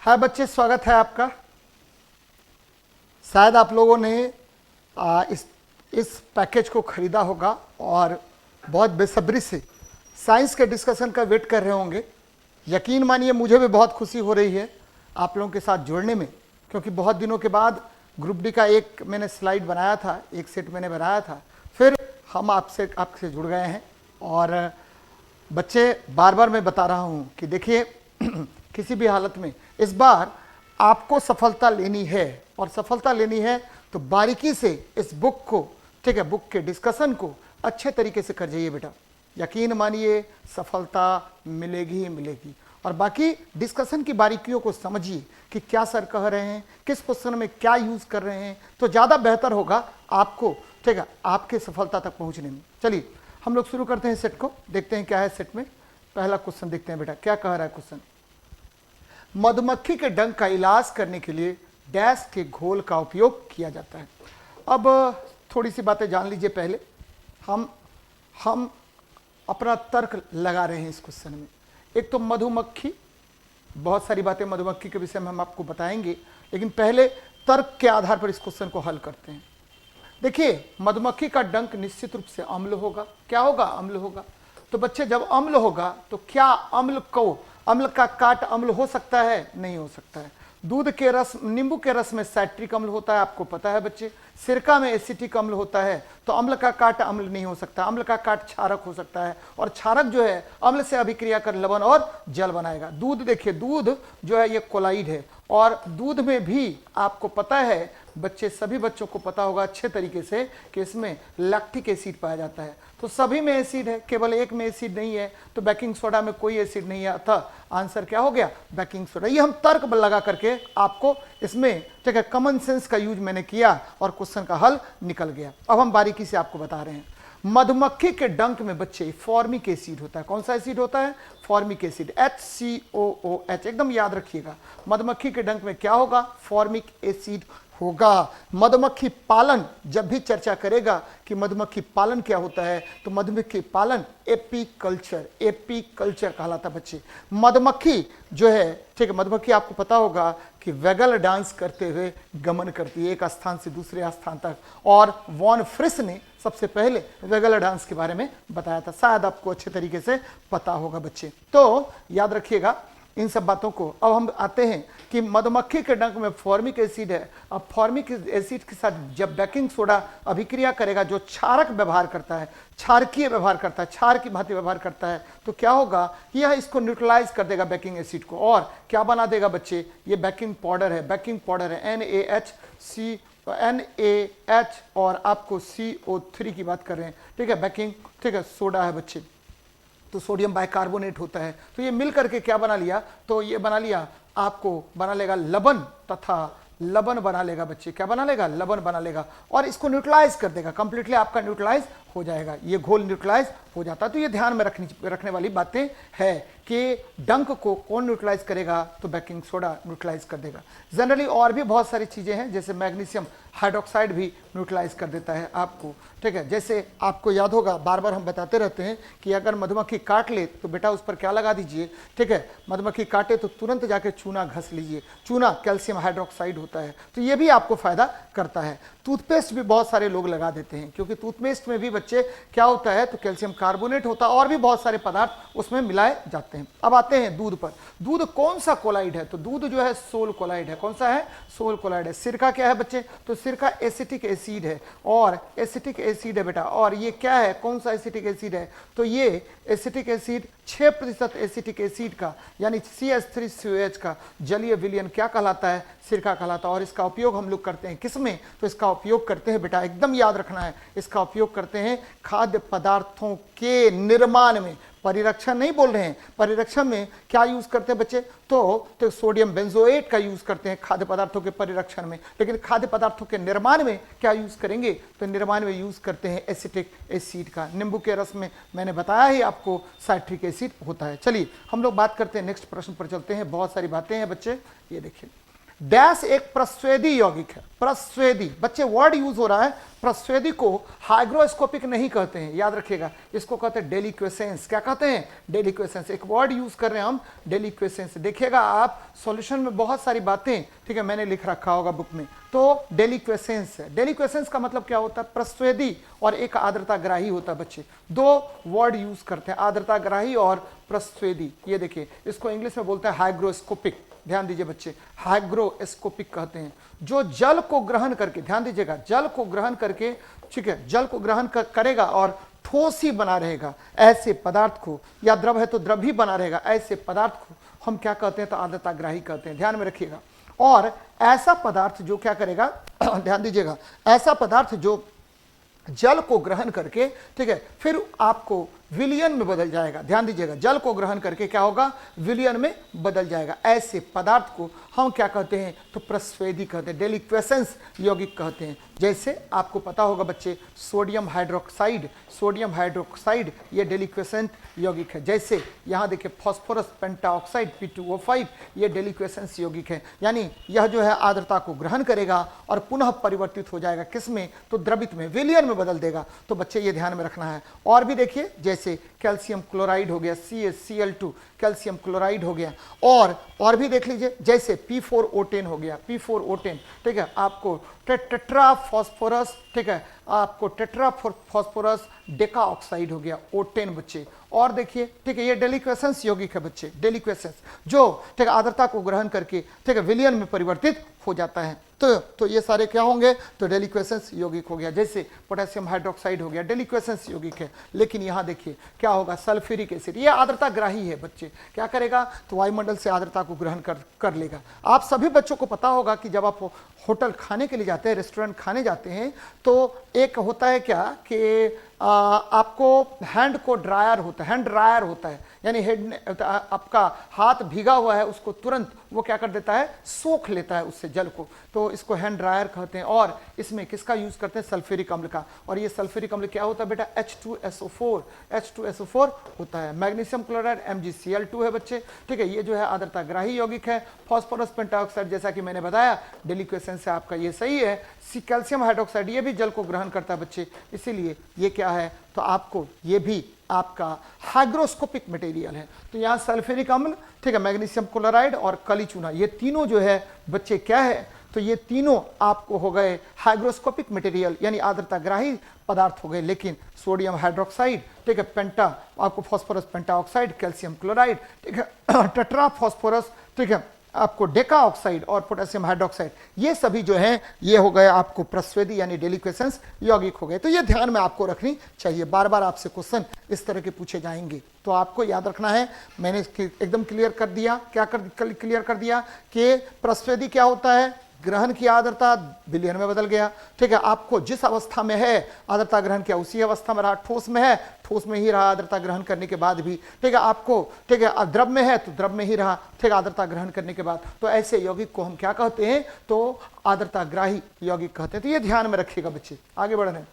हाय बच्चे, स्वागत है आपका। शायद आप लोगों ने इस पैकेज को खरीदा होगा और बहुत बेसब्री से साइंस के डिस्कशन का वेट कर रहे होंगे। यकीन मानिए मुझे भी बहुत खुशी हो रही है आप लोगों के साथ जुड़ने में, क्योंकि बहुत दिनों के बाद ग्रुप डी का एक मैंने स्लाइड बनाया था, एक सेट मैंने बनाया था, फिर हम आपसे जुड़ गए हैं। और बच्चे, बार बार मैं बता रहा हूँ कि देखिए किसी भी हालत में इस बार आपको सफलता लेनी है, और सफलता लेनी है तो बारीकी से इस बुक को, ठीक है, बुक के डिस्कशन को अच्छे तरीके से कर जाइए बेटा। यकीन मानिए सफलता मिलेगी ही मिलेगी। और बाकी डिस्कशन की बारीकियों को समझिए कि क्या सर कह रहे हैं, किस क्वेश्चन में क्या यूज कर रहे हैं, तो ज़्यादा बेहतर होगा आपको, ठीक है, आपके सफलता तक पहुंचने में। चलिए हम लोग शुरू करते हैं सेट को, देखते हैं क्या है सेट में। पहला क्वेश्चन देखते हैं बेटा, क्या कह रहा है क्वेश्चन। मधुमक्खी के डंक का इलाज करने के लिए डैश के घोल का उपयोग किया जाता है। अब थोड़ी सी बातें जान लीजिए पहले। हम अपना तर्क लगा रहे हैं इस क्वेश्चन में। एक तो मधुमक्खी, बहुत सारी बातें मधुमक्खी के विषय में हम आपको बताएंगे, लेकिन पहले तर्क के आधार पर इस क्वेश्चन को हल करते हैं। देखिए, मधुमक्खी का डंक निश्चित रूप से अम्ल होगा। क्या होगा? अम्ल होगा। तो बच्चे, जब अम्ल होगा तो क्या अम्ल का काट अम्ल हो सकता है? नहीं हो सकता है। दूध के रस, नींबू के रस में साइट्रिक अम्ल होता है, आपको पता है बच्चे। सिरका में एसिटिक अम्ल होता है, तो अम्ल का काट अम्ल नहीं हो सकता। अम्ल का काट क्षारक हो सकता है, और क्षारक जो है अम्ल से अभिक्रिया कर लवण और जल बनाएगा। दूध, देखिए दूध जो है ये कोलाइड है, और दूध में भी आपको पता है बच्चे, सभी बच्चों को पता होगा अच्छे तरीके से कि इसमें लैक्टिक एसिड पाया जाता है। तो सभी में एसिड है, केवल एक में एसिड नहीं है, तो बेकिंग सोडा में कोई एसिड नहीं है, अतः आंसर क्या हो गया? Baking soda. ये हम तर्क लगा करके आपको इसमें, ठीक है, कॉमन सेंस का यूज मैंने किया और क्वेश्चन का हल निकल गया। अब हम बारीकी से आपको बता रहे हैं। मधुमक्खी के डंक में बच्चे फॉर्मिक एसिड होता है। कौन सा एसिड होता है? फॉर्मिक एसिड, HCOOH, एकदम याद रखिएगा। मधुमक्खी के डंक में क्या होगा? फॉर्मिक एसिड होगा। मधुमक्खी पालन जब भी चर्चा करेगा कि मधुमक्खी पालन क्या होता है, तो मधुमक्खी पालन एपीकल्चर कहलाता है बच्चे। मधुमक्खी जो है, ठीक है, मधुमक्खी आपको पता होगा कि वैगल डांस करते हुए गमन करती है एक स्थान से दूसरे स्थान तक, और वॉन फ्रिस ने सबसे पहले वैगल डांस के बारे में बताया था। शायद आपको अच्छे तरीके से पता होगा बच्चे, तो याद रखिएगा इन सब बातों को। अब हम आते हैं कि मधुमक्खी के डंक में फॉर्मिक एसिड है। अब फॉर्मिक एसिड के साथ जब बेकिंग सोडा अभिक्रिया करेगा, जो क्षारक व्यवहार करता है, क्षारकीय व्यवहार करता है, क्षार की भांति व्यवहार करता है, तो क्या होगा? यह इसको न्यूट्रलाइज कर देगा बेकिंग एसिड को, और क्या बना देगा बच्चे? ये बेकिंग पाउडर है, बेकिंग पाउडर है, NaH और आपको CO3 की बात कर रहे हैं, ठीक है, बेकिंग, ठीक है, सोडा है बच्चे, तो सोडियम बाइकार्बोनेट होता है। तो ये मिल करके क्या बना लिया? तो ये बना लिया, आपको बना लेगा लवण, तथा लवण बना लेगा बच्चे। क्या बना लेगा? लवण बना लेगा, और इसको न्यूट्रलाइज कर देगा। कंप्लीटली आपका न्यूट्रलाइज हो जाएगा, ये घोल न्यूट्रलाइज हो जाता है। तो ये ध्यान में रखने वाली बातें है कि डंक को कौन न्यूट्रलाइज करेगा? तो बेकिंग सोडा न्यूट्रलाइज कर देगा। जनरली और भी बहुत सारी चीजें हैं, जैसे मैग्नीशियम हाइड्रोक्साइड भी न्यूट्रलाइज कर देता है आपको, ठीक है। जैसे आपको याद होगा, बार बार हम बताते रहते हैं कि अगर मधुमक्खी काट ले तो बेटा उस पर क्या लगा दीजिए, ठीक है। मधुमक्खी काटे तो तुरंत जाके चूना घस लीजिए। चूना कैल्शियम हाइड्रोक्साइड होता है, तो ये भी आपको फायदा करता है। टूथपेस्ट भी बहुत सारे लोग लगा देते हैं, क्योंकि टूथपेस्ट में भी बच्चे क्या होता है? तो कैल्शियम कार्बोनेट होता है, और भी बहुत सारे पदार्थ उसमें मिलाए जाते हैं। अब आते हैं दूध पर। दूध कौन सा कोलाइड है? तो दूध जो है सोल कोलाइड है। कौन सा है? सोल कोलाइड है। सिरका क्या है बच्चे? तो सिरका एसिटिक एसिड है, और एसिटिक एसिड है बेटा। और ये क्या है? कौन सा एसिटिक एसिड है? तो ये एसिटिक एसिड 6% एसिटिक एसिड का, यानी CH3COH का जलीय विलयन क्या कहलाता है? सिरका कहलाता है। और इसका उपयोग हम लोग करते हैं किसमें? तो इसका उपयोग करते हैं बेटा, एकदम याद रखना है, इसका उपयोग करते हैं खाद्य पदार्थों के निर्माण में। परिरक्षण नहीं बोल रहे हैं, परिरक्षण में क्या यूज करते हैं बच्चे? तो सोडियम बेंजोएट का यूज करते हैं खाद्य पदार्थों के परिरक्षण में। लेकिन खाद्य पदार्थों के निर्माण में क्या यूज करेंगे? तो निर्माण में यूज करते हैं एसिटिक एसिड का। नींबू के रस में मैंने बताया ही आपको साइट्रिक एसिड होता है। चलिए हम लोग बात करते हैं, नेक्स्ट प्रश्न पर चलते हैं। बहुत सारी बातें हैं बच्चे, ये देखिए। डैश एक प्रस्वेदी यौगिक है, प्रस्वेदी, बच्चे वर्ड यूज हो रहा है, प्रस्वेदी को हाइग्रोस्कोपिक नहीं कहते हैं, याद रखिएगा, इसको कहते हैं डेलिक्वेसेंस। क्या कहते हैं? डेलिक्वेसेंस। एक वर्ड यूज कर रहे हैं हम, डेलिक्वेसेंस। देखिएगा आप सॉल्यूशन में बहुत सारी बातें, ठीक है, मैंने लिख रखा होगा बुक में, तो डेलिक्वेसेंस है। डेलिक्वेसेंस का मतलब क्या होता है? प्रस्वेदी और एक आर्द्रताग्राही होता है। बच्चे दो वर्ड यूज करते हैं, आर्द्रताग्राही और प्रस्वेदी। ये देखिए, इसको इंग्लिश में बोलते हैं हाइग्रोस्कोपिक। ध्यान दीजिए बच्चे, हाइग्रोस्कोपिक कहते हैं। जो जल को ग्रहण करके, ध्यान दीजिएगा, जल को ग्रहण करके, ठीक है, जल को ग्रहण करेगा और ठोस ही बना रहेगा, ऐसे पदार्थ को, या द्रव है तो द्रव ही बना रहेगा, ऐसे पदार्थ को हम क्या कहते हैं? तो आर्द्रताग्राही कहते हैं। ध्यान में रखिएगा। और ऐसा पदार्थ जो क्या करेगा ध्यान दीजिएगा, ऐसा पदार्थ जो जल को ग्रहण करके, ठीक है, फिर आपको विलयन में बदल जाएगा। ध्यान दीजिएगा, जल को ग्रहण करके क्या होगा? विलयन में बदल जाएगा। ऐसे पदार्थ को हम क्या कहते हैं? तो प्रस्वेदी कहते हैं, डेलिक्वेसेंस यौगिक कहते हैं। जैसे आपको पता होगा बच्चे, सोडियम हाइड्रोक्साइड, सोडियम हाइड्रोक्साइड ये डेलिक्वेसेंट यौगिक है। जैसे यहाँ देखिए फास्फोरस पेंटाऑक्साइड P2O5 ये डेलिक्वेसेंस यौगिक है। यानी यह जो है आर्द्रता को ग्रहण करेगा और पुनः परिवर्तित हो जाएगा, किसमें? तो द्रवित में, विलयन में बदल देगा। तो बच्चे ये ध्यान में रखना है। और भी देखिए, जैसे कैल्शियम क्लोराइड हो गया, CaCl2 कैल्शियम क्लोराइड हो गया। और भी देख लीजिए, जैसे P4O10 हो गया, P4O10, ठीक है, आपको टेट्रा फॉस्फोरस, ठीक है, आपको टेट्रा फॉस्फोरस डेका ऑक्साइड हो गया, O10 बच्चे। और देखिए, ठीक है, ये डेलिक्वेसेंस यौगिक है बच्चे, डेलिक्वेसेंस, जो ठीक है आर्द्रता को ग्रहण करके, ठीक है, विलयन में परिवर्तित हो जाता है। तो ये सारे क्या होंगे? तो डेलिक्वेसेंस यौगिक हो गया। जैसे पोटेशियम हाइड्रोक्साइड हो गया, डेलिक्वेसेंस यौगिक है। लेकिन यहाँ देखिए क्या होगा? सल्फ्यूरिक एसिड, ये आर्द्रताग्राही है बच्चे। क्या करेगा? तो वायुमंडल से आर्द्रता को ग्रहण कर लेगा। आप सभी बच्चों को पता होगा कि जब आप होटल खाने के लिए जाते हैं, रेस्टोरेंट खाने जाते हैं, तो एक होता है क्या कि आपको हैंड को ड्रायर होता है, हैंड ड्रायर होता है, यानी हेड, आपका हाथ भीगा हुआ है, उसको तुरंत वो क्या कर देता है? सोख लेता है उससे जल को, तो इसको हैंड ड्रायर कहते हैं। और इसमें किसका यूज करते हैं? सल्फ्यूरिक अम्ल का। और ये सल्फ्यूरिक अम्ल क्या होता है बेटा? H2SO4 होता है। मैग्नीशियम क्लोराइड MgCl2 है बच्चे, ठीक है, ये जो है आर्द्रताग्राही यौगिक है। फास्फोरस पेंटाऑक्साइड, जैसा कि मैंने बताया, डेलिक्वेसेंस से आपका ये सही है। कैल्शियम हाइड्रोक्साइड, ये भी जल को ग्रहण करता है बच्चे, इसीलिए ये क्या है? तो आपको ये भी आपका हाइग्रोस्कोपिक मटेरियल है। तो यहाँ सल्फ्यूरिक अम्ल, ठीक है, मैग्नीशियम क्लोराइड और कली चूना, ये तीनों जो है बच्चे क्या है? तो ये तीनों आपको हो गए हाइग्रोस्कोपिक मटेरियल, यानी आर्द्रताग्राही पदार्थ हो गए। लेकिन सोडियम हाइड्रोक्साइड, ठीक है, पेंटा, आपको फास्फोरस पेंटाऑक्साइड, कैल्शियम क्लोराइड, ठीक है, टेट्रा फॉस्फोरस, ठीक है, आपको डेका ऑक्साइड और पोटेशियम हाइड्रोक्साइड, ये सभी जो हैं ये हो गए आपको प्रस्वेदी यानी डेलिक्वेसेंस यौगिक हो गए। तो ये ध्यान में आपको रखनी चाहिए, बार बार आपसे क्वेश्चन इस तरह के पूछे जाएंगे, तो आपको याद रखना है। मैंने एकदम क्लियर कर दिया, क्लियर कर दिया कि प्रस्वेदी क्या होता है? ग्रहण की आर्द्रता विलयन में बदल गया, ठीक है, आपको जिस अवस्था में है आर्द्रता ग्रहण किया उसी अवस्था में रहा। ठोस में है, ठोस में ही रहा आर्द्रता ग्रहण करने के बाद भी, ठीक है, आपको, ठीक है, द्रव में है तो द्रव में ही रहा, ठीक है, आर्द्रता ग्रहण करने के बाद। तो ऐसे यौगिक को हम क्या कहते हैं? तो आर्द्रताग्राही यौगिक कहते हैं। तो ये ध्यान में रखिएगा बच्चे। आगे बढ़ रहे हैं,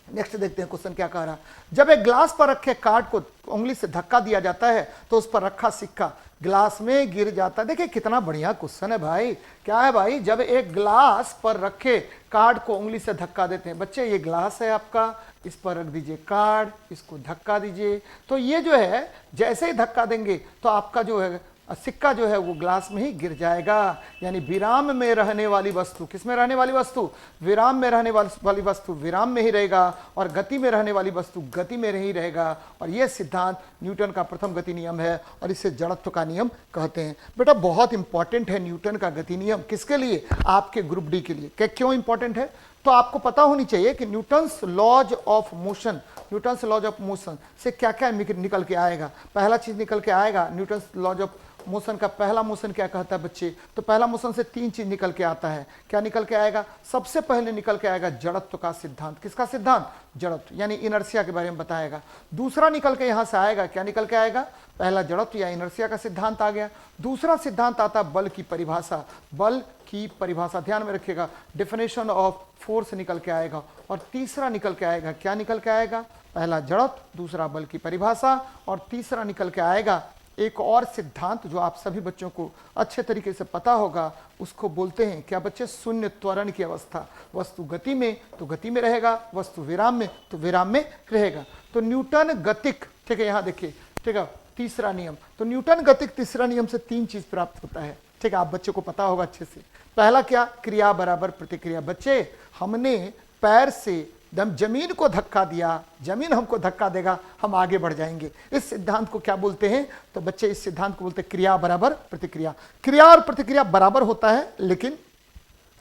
नेक्स्ट देखते हैं क्वेश्चन क्या कह रहा है। जब एक ग्लास पर रखे कार्ड को उंगली से धक्का दिया जाता है तो उस पर रखा सिक्का ग्लास में गिर जाता है। देखिए कितना बढ़िया क्वेश्चन है भाई। क्या है भाई? जब एक ग्लास पर रखे कार्ड को उंगली से धक्का देते हैं। बच्चे ये ग्लास है आपका, इस पर रख दीजिए कार्ड, इसको धक्का दीजिए, तो ये जो है जैसे ही धक्का देंगे तो आपका जो है सिक्का जो है वो ग्लास में ही गिर जाएगा। यानी विराम में रहने वाली वस्तु, किस में रहने वाली वस्तु? विराम में रहने वाली वस्तु विराम में ही रहेगा, और गति में रहने वाली वस्तु गति में ही रहेगा। और यह सिद्धांत न्यूटन का प्रथम गति नियम है और इसे जड़त्व का नियम कहते हैं। बेटा बहुत इंपॉर्टेंट है न्यूटन का गति नियम, किसके लिए? आपके ग्रुप डी के लिए। क्यों इंपॉर्टेंट है? तो आपको पता होनी चाहिए कि Newton's laws of motion, Newton's laws of motion से क्या क्या निकल के आएगा। पहला चीज निकल के आएगा न्यूटन्स लॉज ऑफ मोशन का पहला मोशन क्या कहता है बच्चे? तो पहला मोशन से तीन चीज निकल के आता है। क्या निकल के आएगा? सबसे पहले निकल के आएगा जड़त्व का सिद्धांत। किसका सिद्धांत? जड़त्व, यानी इनर्शिया के बारे में बताएगा। दूसरा निकल के यहां से आएगा, क्या निकल के आएगा? पहला जड़त्व या इनर्शिया का सिद्धांत आ गया। दूसरा सिद्धांत आता है बल की परिभाषा, बल की परिभाषा ध्यान में रखिएगा, डेफिनेशन ऑफ फोर्स निकल के आएगा। और तीसरा निकल के आएगा, क्या निकल के आएगा? पहला जड़त्व, दूसरा बल की परिभाषा, और तीसरा निकल के आएगा एक और सिद्धांत जो आप सभी बच्चों को अच्छे तरीके से पता होगा, उसको बोलते हैं क्या बच्चे, शून्य त्वरण की अवस्था। वस्तु गति में तो गति में रहेगा, वस्तु विराम में तो विराम में रहेगा। तो न्यूटन गतिक, ठीक है, यहाँ देखिए, ठीक है, तीसरा नियम। तो न्यूटन गतिक तीसरा नियम से 3 चीज प्राप्त होता है, ठीक है, आप बच्चे को पता होगा अच्छे से। पहला क्या, क्रिया बराबर प्रतिक्रिया। बच्चे हमने पैर से जमीन को धक्का दिया, जमीन हमको धक्का देगा, हम आगे बढ़ जाएंगे। इस सिद्धांत को क्या बोलते हैं, तो बच्चे इस सिद्धांत को बोलते हैं क्रिया बराबर प्रतिक्रिया। क्रिया और प्रतिक्रिया बराबर होता है लेकिन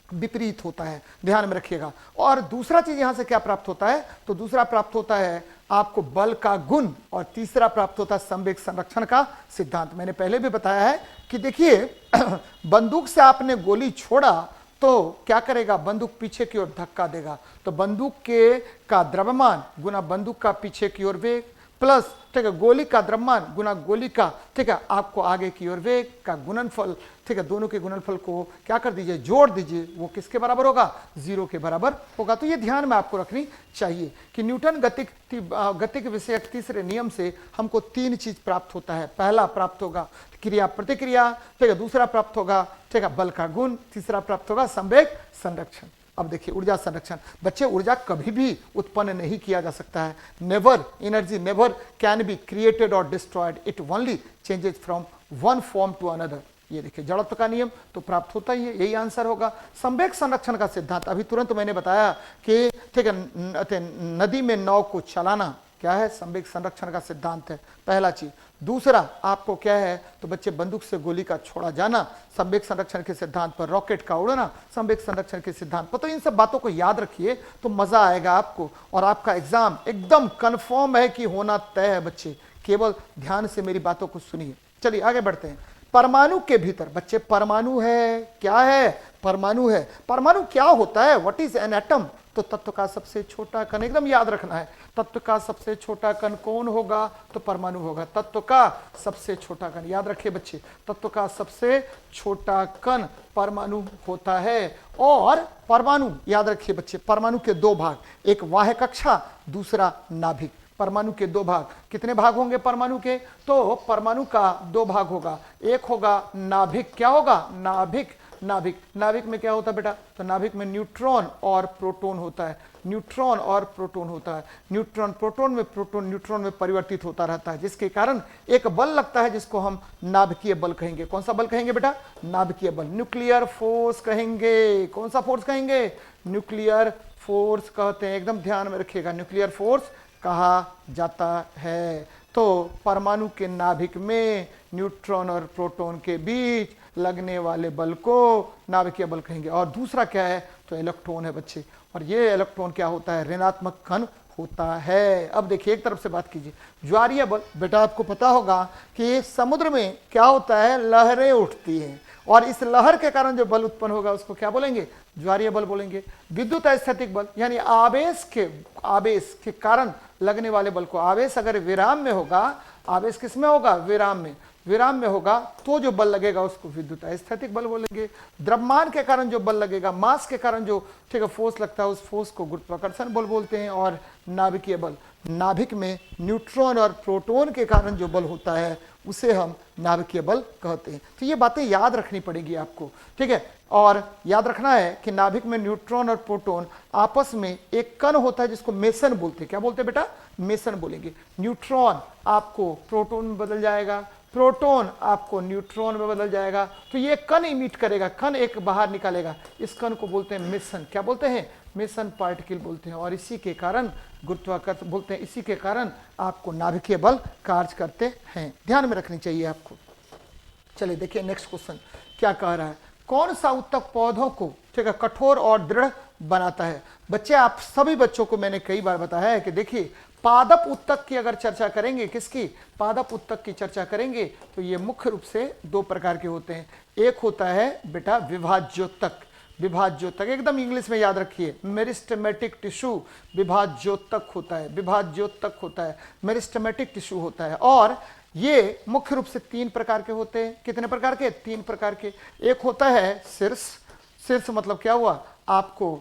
विपरीत होता है, ध्यान में रखिएगा। और दूसरा चीज यहां से क्या प्राप्त होता है, तो दूसरा प्राप्त होता है आपको बल का गुण, और तीसरा प्राप्त होता है संवेग संरक्षण का सिद्धांत। मैंने पहले भी बताया है कि देखिए बंदूक से आपने गोली छोड़ा तो क्या करेगा, बंदूक पीछे की ओर धक्का देगा। तो बंदूक के का द्रव्यमान गुना बंदूक का पीछे की ओर वेग प्लस, ठीक है, गोली का द्रव्यमान गुना गोली का, ठीक है, आपको आगे की ओर वेग का गुणनफल, ठीक है, दोनों के गुणनफल को क्या कर दीजिए, जोड़ दीजिए, वो किसके बराबर होगा, 0 के बराबर होगा। तो ये ध्यान में आपको रखनी चाहिए कि न्यूटन गतिक विषयक तीसरे नियम से हमको 3 चीज प्राप्त होता है। पहला प्राप्त होगा क्रिया प्रतिक्रिया, ठीक है, दूसरा प्राप्त होगा, ठीक है, बल का गुण, तीसरा प्राप्त होगा संवेग संरक्षण। अब देखिए ऊर्जा संरक्षण। बच्चे ऊर्जा कभी भी उत्पन्न नहीं किया जा सकता है। Never, energy never can be created और destroyed, it only changes from one form to another. ये देखिए जड़त्व का नियम तो प्राप्त होता ही है, यही आंसर होगा। संवेग संरक्षण का सिद्धांत अभी तुरंत मैंने बताया कि, ठीक है, नदी में नाव को चलाना क्या है, संवेग संरक्षण का सिद्धांत है, पहला चीज। दूसरा आपको क्या है, तो बच्चे बंदूक से गोली का छोड़ा जाना, संवेग संरक्षण के सिद्धांत पर, रॉकेट का उड़ना, संवेग संरक्षण के सिद्धांत पर। तो इन सब बातों को याद रखिए तो मजा आएगा आपको, और आपका एग्जाम एकदम कंफर्म है कि होना तय है बच्चे। केवल ध्यान से मेरी बातों को सुनिए। चलिए आगे बढ़ते हैं। परमाणु के भीतर, बच्चे परमाणु है, क्या है, परमाणु है। परमाणु क्या होता है, व्हाट इज एन एटम, तो तत्व का सबसे छोटा कण, एकदम याद रखना है। तत्व का सबसे छोटा कण कौन होगा, तो परमाणु होगा। तत्व का सबसे छोटा कण, याद रखिए बच्चे, तत्व का सबसे छोटा कण परमाणु होता है। और परमाणु याद रखिए बच्चे, परमाणु के 2 भाग, एक बाह्य कक्षा, दूसरा नाभिक। परमाणु के 2 भाग, कितने भाग होंगे परमाणु के, तो परमाणु का 2 भाग होगा, एक होगा नाभिक, क्या होगा, नाभिक। नाभिक में क्या होता है बेटा, तो नाभिक में न्यूट्रॉन और प्रोटॉन होता है, न्यूट्रॉन और प्रोटॉन होता है। न्यूट्रॉन प्रोटॉन में, प्रोटॉन न्यूट्रॉन में परिवर्तित होता रहता है, जिसके कारण एक बल लगता है जिसको हम नाभिकीय बल कहेंगे। कौन सा बल कहेंगे बेटा, नाभिकीय बल, न्यूक्लियर फोर्स कहेंगे। कौन सा फोर्स कहेंगे, न्यूक्लियर फोर्स कहते हैं, एकदम ध्यान में रखिएगा, न्यूक्लियर फोर्स कहा जाता है। तो परमाणु के नाभिक में न्यूट्रॉन और प्रोटॉन के बीच लगने वाले बल को नाभिकीय बल कहेंगे। और दूसरा क्या है, तो इलेक्ट्रॉन है बच्चे, और ये इलेक्ट्रॉन क्या होता है, ऋणात्मक कण होता है। अब देखिए एक तरफ से बात कीजिए, ज्वारीय बल। बेटा आपको पता होगा कि समुद्र में क्या होता है, लहरें उठती हैं, और इस लहर के कारण जो बल उत्पन्न होगा उसको क्या बोलेंगे, ज्वारीय बल बोलेंगे। विद्युत स्थैतिक बल यानी आवेश के कारण लगने वाले बल को, आवेश अगर विराम में होगा, आवेश किस में होगा, विराम में होगा, तो जो बल लगेगा उसको विद्युत स्थैतिक बल बोलेंगे। द्रव्यमान के कारण जो बल लगेगा, मास के कारण जो, ठीक है, फोर्स लगता है, उस फोर्स को गुरुत्वाकर्षण बल बोलते हैं। और नाभिकीय बल, नाभिक में न्यूट्रॉन और प्रोटॉन के कारण जो बल होता है उसे हम नाभिकीय बल कहते हैं। तो ये बातें याद रखनी पड़ेगी आपको, ठीक है। और याद रखना है कि नाभिक में न्यूट्रॉन और प्रोटॉन आपस में एक कण होता है जिसको मेसन बोलते हैं। क्या बोलते हैं बेटा, मेसन बोलेंगे। न्यूट्रॉन आपको प्रोटॉन में बदल जाएगा, प्रोटॉन आपको न्यूट्रॉन में बदल जाएगा, तो ये कण इमिट करेगा, कण एक बाहर निकालेगा, इस कण को बोलते हैं मेसन। क्या बोलते हैं, मेसन पार्टिकल बोलते हैं। और इसी के कारण गुरुत्वाकर्षण बोलते हैं, इसी के कारण आपको नाभिकीय बल कार्य करते हैं, ध्यान में रखनी चाहिए आपको। चलिए देखिए नेक्स्ट क्वेश्चन क्या कह रहा है, कौन सा उत्तक पौधों को, ठीक है, कठोर और दृढ़ बनाता है। बच्चे आप सभी बच्चों को मैंने कई बार बताया है कि देखिए पादप उत्तक की अगर चर्चा करेंगे, किसकी, पादप उत्तक की चर्चा करेंगे, तो ये मुख्य रूप से 2 प्रकार के होते हैं। एक होता है बेटा विभाज्योतक, विभाज्योतक एकदम इंग्लिश में याद रखिए, मेरिस्टेमेटिक टिश्यू विभाज्योतक होता है, विभाज्योतक होता है, मेरिस्टेमेटिक टिश्यू होता है। और ये मुख्य रूप से 3 प्रकार के होते हैं। कितने प्रकार के, 3 प्रकार के। एक होता है शीर्ष, शीर्ष मतलब क्या हुआ आपको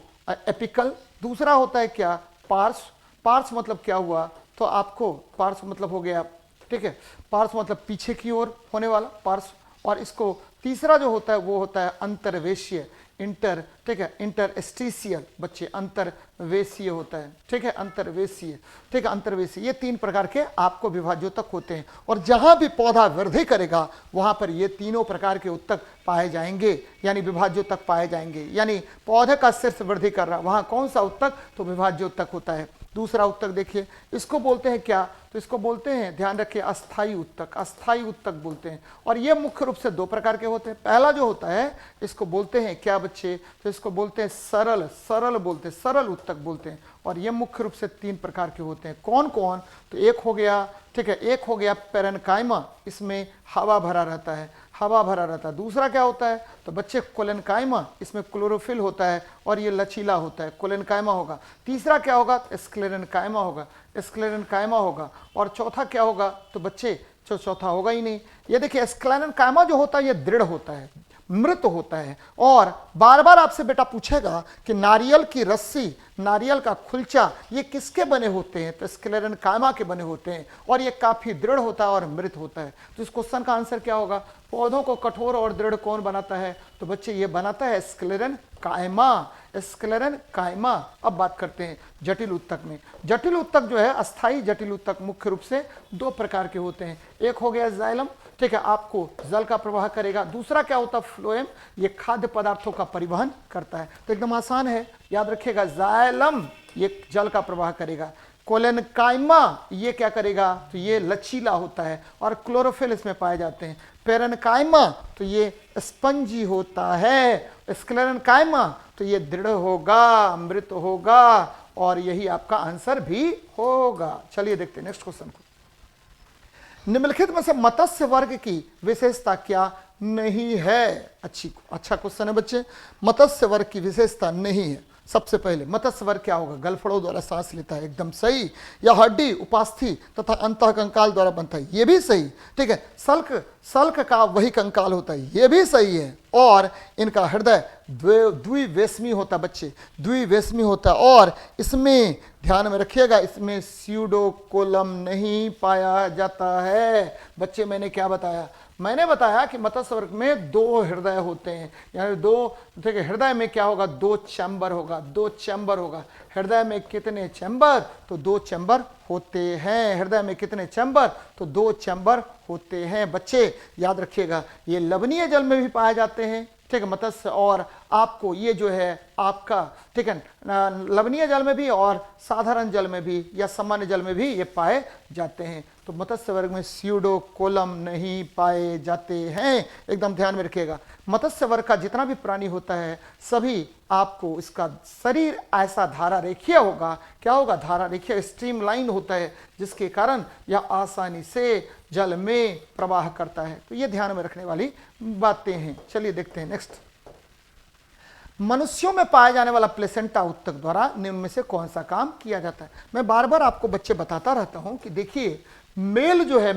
एपिकल। दूसरा होता है क्या, पार्श्व, पार्श्व मतलब क्या हुआ, तो आपको पार्श्व मतलब हो गया ठीक है, पार्श्व मतलब पीछे की ओर होने वाला पार्श्व। और इसको तीसरा जो होता है वो होता है अंतर्वेशीय, इंटर, ठीक है, इंटरस्टिशियल बच्चे, अंतर्वेशीय होता है, ठीक है, अंतर्वेशीय, ठीक है, अंतर्वेशीय। ये 3 प्रकार के आपको विभाज्योतक होते हैं। और जहां भी पौधा वृद्धि करेगा वहां पर ये तीनों प्रकार के उत्तक पाए जाएंगे, यानी विभाज्योतक पाए जाएंगे। यानी पौधे का शीर्ष वृद्धि कर रहा, वहां कौन सा उत्तक, तो विभाज्योतक होता है। दूसरा उत्तक देखिए, इसको बोलते हैं क्या, तो इसको बोलते हैं, ध्यान रखिए, अस्थाई उत्तक, अस्थाई उत्तक बोलते हैं। और ये मुख्य रूप से 2 प्रकार के होते हैं। पहला जो होता है इसको बोलते हैं क्या बच्चे, तो इसको बोलते हैं सरल, सरल बोलते हैं, सरल उत्तक बोलते हैं। और ये मुख्य रूप से 3 प्रकार के होते हैं। कौन कौन, तो एक हो गया, ठीक है, एक हो गया पेरेन्काइमा, इसमें हवा भरा रहता है, हवा भरा रहता है। दूसरा क्या होता है, तो बच्चे कोलेनकाइमा, इसमें क्लोरोफिल होता है और ये लचीला होता है, कोलेनकाइमा होगा। तीसरा क्या होगा, स्क्लेरेनकाइमा होगा, स्क्लेरेनकाइमा होगा। और चौथा क्या होगा, तो बच्चे चौथा होगा ही नहीं। ये देखिए स्क्लेरेनकाइमा जो होता है ये दृढ़ होता है, मृत होता है। और बार बार आपसे बेटा पूछेगा कि नारियल की रस्सी, नारियल का खुलचा, ये किसके बने होते हैं, तो स्क्लेरेनकाइमा के बने होते हैं। और ये काफी दृढ़ होता है और मृत होता है। तो इस क्वेश्चन का आंसर क्या होगा, पौधों को कठोर और दृढ़ कौन बनाता है, तो बच्चे ये बनाता है स्क्लेरेनकाइमा, स्क्लेरेनकाइमा। अब बात करते हैं जटिल उत्तक में। जटिल उत्तक जो है, अस्थाई जटिल उत्तक मुख्य रूप से 2 प्रकार के होते हैं। एक हो गया जाइलम, ठीक है, आपको जल का प्रवाह करेगा। दूसरा क्या होता है, फ्लोएम, ये खाद्य पदार्थों का परिवहन करता है। तो एकदम आसान है, याद रखिएगा, जाइलम ये जल का प्रवाह करेगा, कोलेनकाइमा ये क्या करेगा, तो ये लचीला होता है और क्लोरोफिल इसमें पाए जाते हैं। पेरेन्काइमा तो ये स्पंजी होता है, स्क्लेरेनकाइमा तो ये दृढ़ होगा, मृत होगा। और यही आपका आंसर भी होगा। चलिए देखते हैं नेक्स्ट क्वेश्चन को। निम्नलिखित में से मत्स्य वर्ग की विशेषता क्या नहीं है। अच्छा क्वेश्चन है बच्चे। मत्स्य वर्ग की विशेषता नहीं है। सबसे पहले मत्स्य वर्ग क्या होगा, गलफड़ों द्वारा सांस लेता है, एकदम सही। या हड्डी, उपास्थि तथा अंतः कंकाल द्वारा बनता है, ये भी सही, ठीक है। सल्क का वही कंकाल होता है, ये भी सही है। और इनका हृदय द्विवेशमी होता है बच्चे, द्विवेशमी होता है। और इसमें ध्यान में रखिएगा, इसमें स्यूडोकोलम नहीं पाया जाता है। बच्चे मैंने क्या बताया, मैंने बताया कि मत्स्य वर्ग में 2 हृदय होते हैं, यानी 2, ठीक है, हृदय में क्या होगा, 2 चैम्बर होगा, 2 चैम्बर होगा। हृदय में कितने चैम्बर, तो 2 चैम्बर होते हैं। हृदय में कितने चैम्बर, तो 2 चैम्बर होते हैं। बच्चे याद रखिएगा, ये लवणीय जल में भी पाए जाते हैं, ठीक है, मत्स्य। और आपको ये जो है आपका, ठीक है, लवणीय जल में भी और साधारण जल में भी या सामान्य जल में भी ये पाए जाते हैं। तो मत्स्य वर्ग में स्यूडोकोलम नहीं पाए जाते हैं, एकदम ध्यान में रखिएगा। मत्स्य वर्ग का जितना भी प्राणी होता है सभी आपको इसका शरीर ऐसा धारा रेखीय होगा, क्या होगा, धारा रेखीय, स्ट्रीमलाइन होता है, जिसके कारण यह आसानी से जल में प्रवाह करता है। तो ये ध्यान में रखने वाली बातें हैं। चलिए देखते हैं नेक्स्ट। मनुष्यों में पाया जाने वाला प्लेसेंटा उत्तक द्वारा निम्न में से कौन सा काम किया जाता है। मैं बार बार आपको बच्चे बताता रहता हूं कि देखिए, मेल जो है,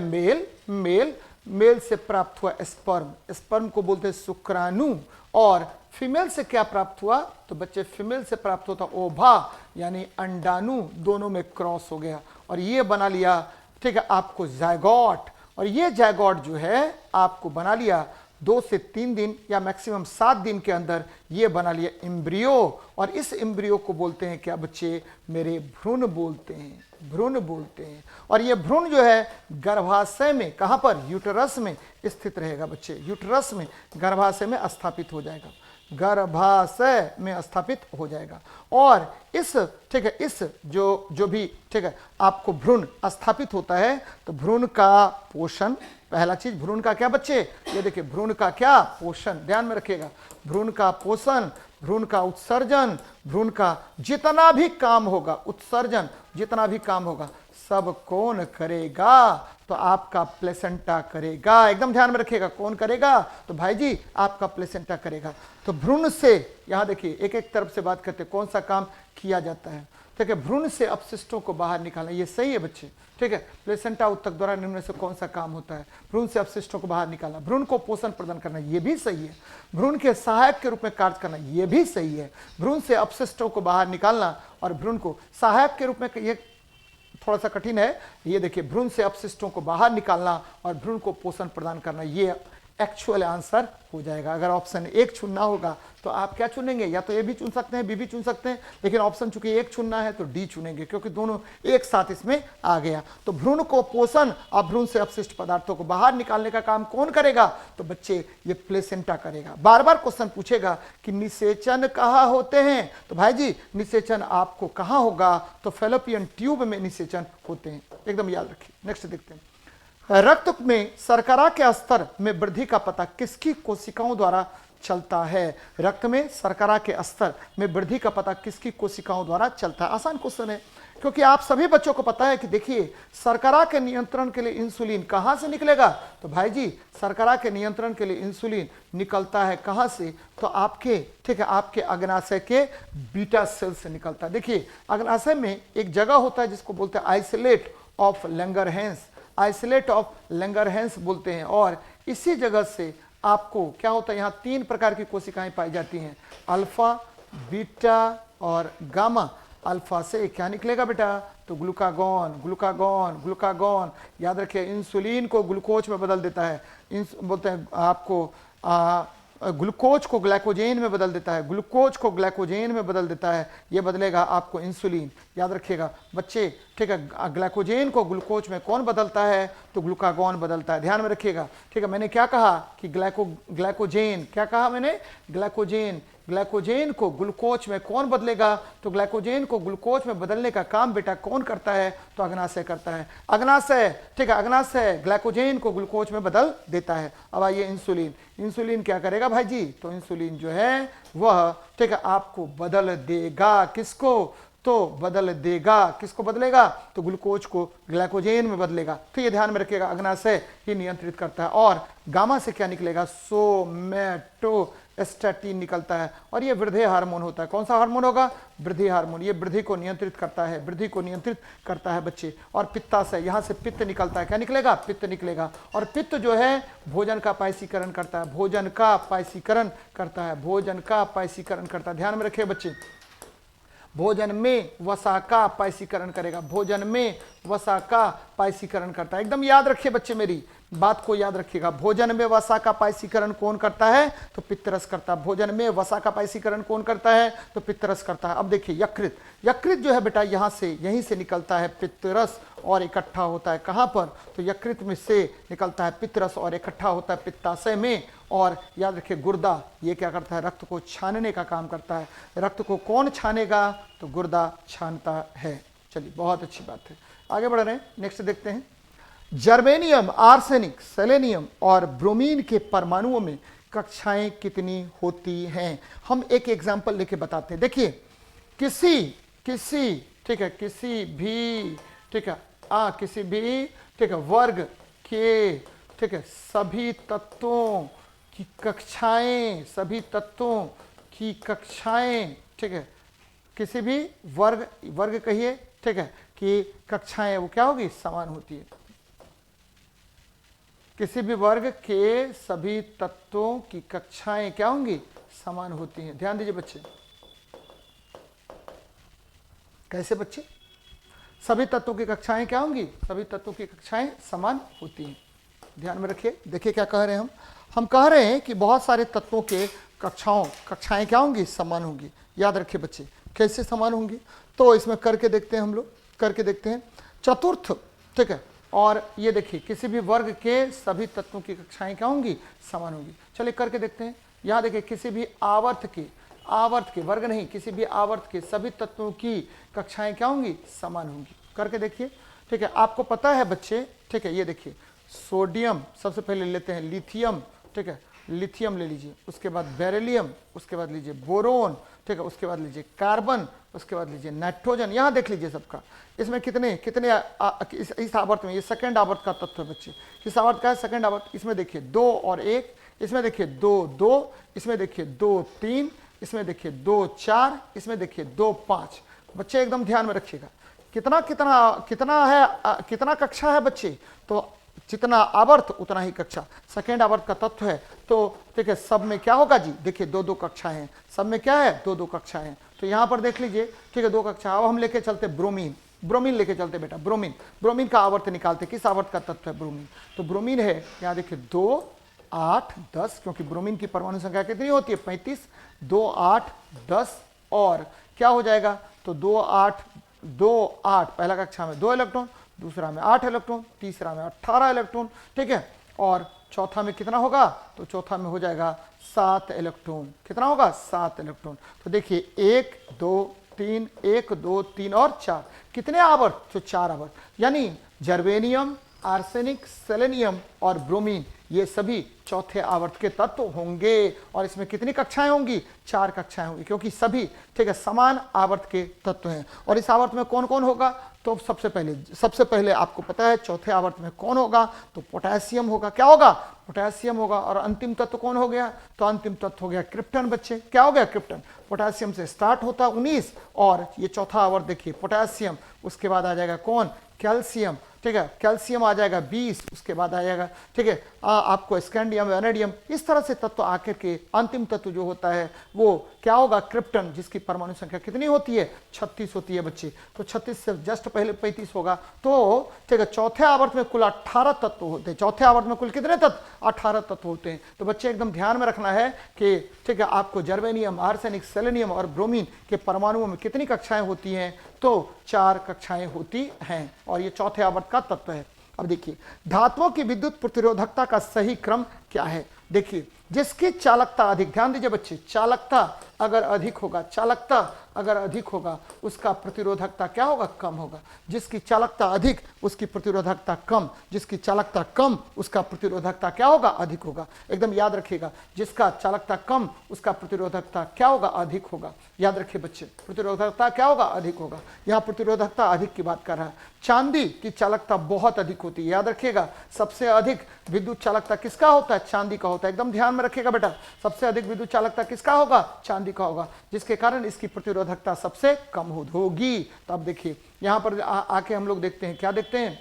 मेल से प्राप्त हुआ स्पर्म, स्पर्म को बोलते हैं शुक्राणु। और फीमेल से क्या प्राप्त हुआ, तो बच्चे फीमेल से प्राप्त होता ओभा, यानी अंडाणु, दोनों में क्रॉस हो गया और ये बना लिया, ठीक है, आपको जायगोट। और ये जायगोट जो है आपको बना लिया 2 से 3 दिन या मैक्सिमम 7 दिन के अंदर ये बना लिया एम्ब्रियो। और इस एम्ब्रियो को बोलते हैं क्या बच्चे, मेरे भ्रूण बोलते हैं, भ्रूण बोलते हैं। और ये भ्रूण जो है गर्भाशय में, कहां पर, यूटेरस में स्थित रहेगा बच्चे, यूटेरस में, गर्भाशय में स्थापित हो जाएगा, गर्भाशय में स्थापित हो जाएगा। और इस, ठीक है, इस जो भी, ठीक है, आपको भ्रूण स्थापित होता है तो भ्रूण का पोषण, पहला चीज भ्रूण का क्या बच्चे, ये देखिए, भ्रूण का क्या पोषण, ध्यान में रखिएगा, भ्रूण का पोषण, भ्रूण का उत्सर्जन, भ्रूण का जितना भी काम होगा, उत्सर्जन जितना भी काम होगा, सब कौन करेगा, तो आपका प्लेसेंटा करेगा। एकदम ध्यान में रखिएगा, कौन करेगा, तो भाई जी आपका प्लेसेंटा करेगा। तो भ्रूण से, यहां देखिए एक एक तरफ से बात करते, कौन सा काम किया जाता है, ठीक है, भ्रूण से अपशिष्टों को बाहर निकालना, ये सही है बच्चे, ठीक है। प्लेसेंटा उत्तक द्वारा निम्न में से कौन सा काम होता है, भ्रूण से अपशिष्टों को बाहर निकालना। भ्रूण को पोषण प्रदान करना, ये भी सही है। भ्रूण के सहायक के रूप में कार्य करना, ये भी सही है। भ्रूण से अपशिष्टों को बाहर निकालना और भ्रूण को सहायक के रूप में ये थोड़ा सा कठिन है। ये देखिए, भ्रूण से अपशिष्टों को बाहर निकालना और भ्रूण को पोषण प्रदान करना, ये एक्चुअल आंसर हो जाएगा। अगर ऑप्शन एक चुनना होगा तो आप क्या चुनेंगे, या तो ए भी चुन सकते हैं, बी भी चुन सकते हैं, लेकिन ऑप्शन चूंकि एक चुनना है तो डी चुनेंगे, क्योंकि दोनों एक साथ इसमें आ गया। तो भ्रूण को पोषण और भ्रूण से अपशिष्ट पदार्थों को बाहर निकालने का काम कौन करेगा, तो बच्चे ये प्लेसेंटा करेगा। बार बार क्वेश्चन पूछेगा कि निषेचन कहाँ होते हैं, तो भाई जी निषेचन आपको कहाँ होगा, तो फैलोपियन ट्यूब में निषेचन होते हैं, एकदम याद रखिए। नेक्स्ट देखते हैं, रक्त में शर्करा के स्तर में वृद्धि का पता किसकी कोशिकाओं द्वारा चलता है। रक्त में शर्करा के स्तर में वृद्धि का पता किसकी कोशिकाओं द्वारा चलता है। आसान क्वेश्चन है, क्योंकि आप सभी बच्चों को पता है कि देखिए शर्करा के नियंत्रण के लिए इंसुलिन कहां से निकलेगा, तो भाई जी शर्करा के नियंत्रण के लिए इंसुलिन निकलता है कहां से, तो आपके ठीक है आपके अग्नाशय के बीटा सेल से निकलता है। देखिए अग्नाशय में एक जगह होता है जिसको बोलते हैं isolate of Langerhans, isolate of Langerhans बोलते हैं, और इसी जगह से आपको क्या होता है, यहाँ 3 प्रकार की कोशिकाएं पाई जाती हैं, अल्फा, बीटा और गामा। अल्फा से क्या निकलेगा बेटा, तो ग्लूकागॉन, ग्लूकागॉन, ग्लूकागॉन। याद रखिए इंसुलिन को ग्लूकोज में बदल देता है, बोलते हैं आपको ग्लूकोज को ग्लाइकोजेन में बदल देता है, ग्लूकोज को ग्लाइकोजेन में बदल देता है, ये बदलेगा आपको इंसुलिन। याद रखिएगा बच्चे, ठीक है, ग्लाइकोजेन को ग्लूकोज में कौन बदलता है, तो ग्लूकागॉन बदलता है, ध्यान में रखिएगा। ठीक है, मैंने क्या कहा कि ग्लाइकोजेन, क्या कहा मैंने, ग्लाइकोजेन, ग्लाइकोजेन को ग्लूकोज में कौन बदलेगा, तो ग्लाइकोजेन को ग्लूकोज में बदलने का काम बेटा कौन करता है, तो अग्नाशय करता है, अग्नाशय। ठीक है, अग्नाशय ग्लाइकोजेन को ग्लूकोज में बदल देता है। अब आइए इंसुलिन, इंसुलिन क्या करेगा भाई जी, तो इंसुलिन जो है वह ठीक है आपको बदल देगा, किसको, तो बदल देगा, किसको बदलेगा, तो ग्लूकोज को ग्लाइकोजेन में बदलेगा। तो ये ध्यान में रखिएगा, अग्नाशय ही नियंत्रित करता है। और गामा से क्या निकलेगा, सोमैटोस्टैटिन निकलता है, और ये वृद्धि हार्मोन होता है। कौन सा हार्मोन होगा, वृद्धि हार्मोन, ये वृद्धि को नियंत्रित करता है, वृद्धि को नियंत्रित करता है बच्चे। और पित्ताशय, यहाँ से पित्त निकलता है, क्या निकलेगा, पित्त निकलेगा, और पित्त जो है भोजन का पायसीकरण करता है, भोजन का पायसीकरण करता है, भोजन का पायसीकरण करता है। ध्यान में रखिए बच्चे, भोजन में वसा का पायसीकरण करेगा, भोजन में वसा का पायसीकरण करता है। एकदम याद रखिए बच्चे, मेरी बात को याद रखिएगा, भोजन में वसा का पायसीकरण कौन करता है, तो पित्तरस करता है, भोजन में वसा का पायसीकरण कौन करता है, तो पित्तरस करता है। अब देखिए यकृत, यकृत जो है बेटा यहाँ से, यहीं से निकलता है पित्तरस और इकट्ठा होता है कहाँ पर, तो यकृत में से निकलता है पित्तरस और इकट्ठा होता है पित्ताशय में। और याद रखिए गुर्दा, ये क्या करता है, रक्त को छानने का काम करता है। रक्त को कौन छानेगा, तो गुर्दा छानता है। चलिए बहुत अच्छी बात है, आगे बढ़ रहे हैं, नेक्स्ट देखते हैं। जर्मेनियम, आर्सेनिक, सेलेनियम और ब्रोमीन के परमाणुओं में कक्षाएं कितनी होती हैं। हम एक एग्जांपल लेके बताते हैं। देखिए किसी ठीक है, किसी भी ठीक है किसी भी ठीक है वर्ग के ठीक है सभी तत्वों की कक्षाएं, सभी तत्वों की कक्षाएं, ठीक है, किसी भी वर्ग कहिए, ठीक है, कि कक्षाएं वो क्या होगी, समान होती है। किसी भी वर्ग के सभी तत्वों की कक्षाएं क्या होंगी, समान होती हैं। ध्यान दीजिए बच्चे, कैसे बच्चे, सभी तत्वों की कक्षाएं क्या होंगी, सभी तत्वों की कक्षाएं समान होती हैं। ध्यान में रखिए, देखिए क्या कह रहे हैं हम कह रहे हैं कि बहुत सारे तत्वों के कक्षाएं क्या होंगी, समान होंगी। याद रखिए बच्चे, कैसे समान होंगी, तो इसमें करके देखते हैं, हम लोग करके देखते हैं। चतुर्थ, ठीक है, और ये देखिए किसी भी वर्ग के सभी तत्वों की कक्षाएं क्या होंगी, समान होंगी। चलिए करके देखते हैं। यहाँ देखिए किसी भी आवर्त के वर्ग नहीं, किसी भी आवर्त के सभी तत्वों की कक्षाएं क्या होंगी, समान होंगी। करके देखिए, ठीक है, आपको पता है बच्चे, ठीक है, ये देखिए सोडियम सबसे पहले लेते हैं, लिथियम, ठीक है, लिथियम ले लीजिए, उसके बाद बेरिलियम, उसके बाद लीजिए बोरोन, ठीक है, उसके बाद लीजिए कार्बन, उसके बाद लीजिए नाइट्रोजन। यहाँ देख लीजिए सबका, इसमें कितने इस आवर्त में, ये सेकंड आवर्त का तत्व है बच्चे। किस आवर्त का है, सेकंड आवर्त। इसमें देखिए 2 और 1, इसमें देखिए 2 2, इसमें देखिए 2 3, इसमें देखिए 2 4, इसमें देखिए 2 5। बच्चे एकदम ध्यान में रखिएगा, कितना कक्षा है बच्चे, तो जितना आवर्त उतना ही कक्षा। सेकेंड आवर्त का तत्व है, तो ठीक है, सब में क्या होगा जी, देखिए 2 कक्षाएं हैं, सब में क्या है, 2 कक्षाएं हैं। तो यहां पर देख लीजिए, ठीक है, 2 कक्षा। अब हम लेके चलते ब्रोमीन, ब्रोमीन लेके चलते बेटा, ब्रोमीन, ब्रोमीन का आवर्त निकालते, किस आवर्त का तत्व है ब्रोमीन, तो ब्रोमीन है यहाँ देखिए 2 8 10, क्योंकि ब्रोमीन की परमाणु संख्या कितनी होती है 35, 2 8 10 और क्या हो जाएगा, तो 2 8 पहला कक्षा में 2 इलेक्ट्रॉन, दूसरा में 8 इलेक्ट्रॉन, तीसरा में 18 इलेक्ट्रॉन, ठीक है, और चौथा में कितना होगा, तो चौथा में हो जाएगा 7 इलेक्ट्रॉन, कितना होगा 7 इलेक्ट्रॉन। तो देखिए 1 2 3, 1 2 3 और 4, कितने आवर्त, तो 4 आवर्त, यानी जर्मेनियम, आर्सेनिक, सेलेनियम और ब्रोमीन ये सभी चौथे आवर्त के तत्व होंगे। और इसमें कितनी कक्षाएं होंगी, 4 कक्षाएं होंगी, क्योंकि सभी ठीक है समान आवर्त के तत्व हैं। और इस आवर्त में कौन कौन होगा, तो सबसे पहले आपको पता है चौथे आवर्त में कौन होगा, तो पोटेशियम होगा, क्या होगा, पोटेशियम होगा। और अंतिम तत्व कौन हो गया, तो अंतिम तत्व हो गया क्रिप्टन बच्चे, क्या हो गया क्रिप्टन, पोटेशियम से स्टार्ट होता है 19 और ये चौथा आवर्त देखिए पोटेशियम, उसके बाद आ जाएगा कौन, कैल्शियम, ठीक है, कैल्शियम आ जाएगा 20, उसके बाद आ जाएगा ठीक है आपको स्कैंडियम, वैनेडियम, इस तरह से तत्व आकर के अंतिम तत्व जो होता है वो क्या होगा, क्रिप्टन, जिसकी परमाणु संख्या कितनी होती है 36 होती है बच्चे। तो 36 से जस्ट पहले 35 होगा, तो ठीक है चौथे आवर्त में कुल 18 तत्व होते हैं। चौथे आवर्त में कुल कितने तत्व, 18 तत्व होते हैं। तो बच्चे एकदम ध्यान में रखना है कि ठीक है आपको जर्मेनियम, आर्सेनिक, सेलेनियम और ब्रोमीन के परमाणुओं में कितनी कक्षाएं होती हैं, तो 4 कक्षाएं होती हैं और ये चौथे आवर्त का तत्व है। अब देखिए धातुओं की विद्युत प्रतिरोधकता का सही क्रम क्या है, देखिए जिसकी चालकता अधिक, ध्यान दीजिए बच्चे, चालकता अगर अधिक होगा, चालकता अगर अधिक होगा उसका प्रतिरोधकता क्या होगा, कम होगा। जिसकी चालकता अधिक उसकी प्रतिरोधकता कम, जिसकी चालकता कम उसका प्रतिरोधकता क्या होगा, अधिक होगा। एकदम याद रखिएगा, जिसका चालकता कम उसका प्रतिरोधकता क्या होगा, अधिक होगा। याद रखिए बच्चे, प्रतिरोधकता क्या होगा, अधिक होगा। यहाँ प्रतिरोधकता अधिक की बात कर रहा है। चांदी की चालकता बहुत अधिक होती है, याद रखिएगा सबसे अधिक विद्युत चालकता किसका होता है, चांदी का होता है। एकदम ध्यान में रखिएगा बेटा, सबसे अधिक विद्युत चालकता किसका होगा, चांदी का होगा, जिसके कारण इसकी प्रतिरोधकता सबसे कम होगी। तो अब देखिए यहां पर आके हम लोग देखते हैं, क्या देखते हैं,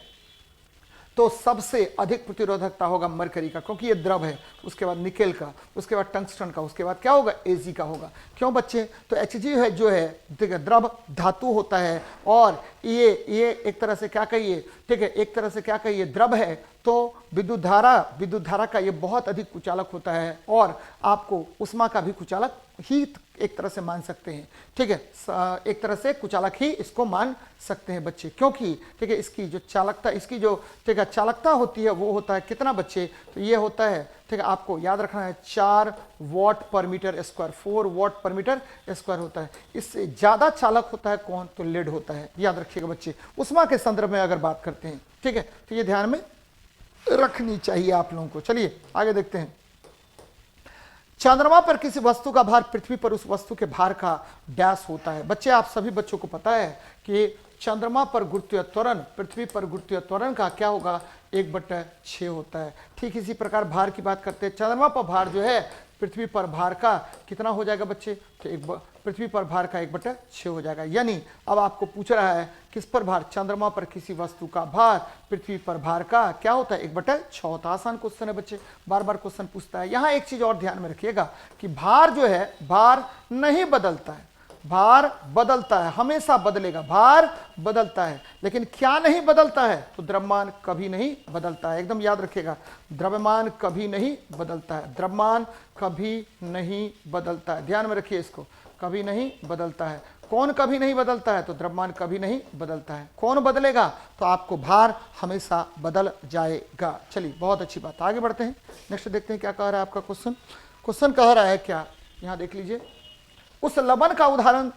तो सबसे अधिक प्रतिरोधकता होगा मरकरी का, क्योंकि ये द्रव है, उसके बाद निकेल का, उसके बाद टंगस्टन का, उसके बाद क्या होगा, एजी का होगा। क्यों बच्चे, तो एचजी है जो है ठीक है द्रव धातु होता है और ये एक तरह से क्या कहिए, ठीक है एक तरह से क्या कहिए द्रव है, तो विद्युत धारा का ये बहुत अधिक कुचालक होता है और आपको उष्मा का भी कुचालक ही एक तरह से मान सकते हैं, ठीक है एक तरह से कुचालक ही इसको मान सकते हैं बच्चे, क्योंकि ठीक है इसकी जो चालकता, इसकी जो ठीक है चालकता होती है वो होता है कितना बच्चे, तो ये होता है ठीक है आपको याद रखना है 4 वाट पर मीटर स्क्वायर, 4 वाट पर मीटर स्क्वायर होता है। इससे ज्यादा चालक होता है कौन, तो लेड होता है। याद रखिएगा बच्चे, उष्मा के संदर्भ में अगर बात करते हैं, ठीक है तो ये ध्यान में रखनी चाहिए आप लोगों को। चलिए आगे देखते हैं। चंद्रमा पर किसी वस्तु का भार पृथ्वी पर उस वस्तु के भार का डैश होता है। बच्चे आप सभी बच्चों को पता है कि चंद्रमा पर गुरुत्वीय त्वरण पृथ्वी पर गुरुत्वीय त्वरण का क्या होगा, 1/6 होता है। ठीक इसी प्रकार भार की बात करते हैं, चंद्रमा पर भार जो है पृथ्वी पर भार का कितना हो जाएगा बच्चे, तो पृथ्वी पर भार का 1/6 हो जाएगा। यानी अब आपको पूछ रहा है किस पर भार, चंद्रमा पर किसी वस्तु का भार पृथ्वी पर भार का क्या होता है, 1/6 होता है। आसान क्वेश्चन है बच्चे, बार बार क्वेश्चन पूछता है। यहाँ एक चीज और ध्यान में रखिएगा कि भार जो है भार नहीं बदलता है, भार बदलता है, हमेशा बदलेगा, भार बदलता है, लेकिन क्या नहीं बदलता है, तो द्रव्यमान कभी नहीं बदलता है। एकदम याद रखिएगा, द्रव्यमान कभी नहीं बदलता है, द्रव्यमान कभी नहीं बदलता है, ध्यान में रखिए इसको, कभी नहीं बदलता है। कौन कभी नहीं बदलता है, तो द्रव्यमान कभी नहीं बदलता है। कौन बदलेगा, तो आपको भार हमेशा बदल जाएगा। चलिए बहुत अच्छी बात, आगे बढ़ते हैं। नेक्स्ट देखते हैं क्या कह रहा है आपका क्वेश्चन। क्वेश्चन कह रहा है क्या, यहाँ देख लीजिए, उस लवण का उदाहरण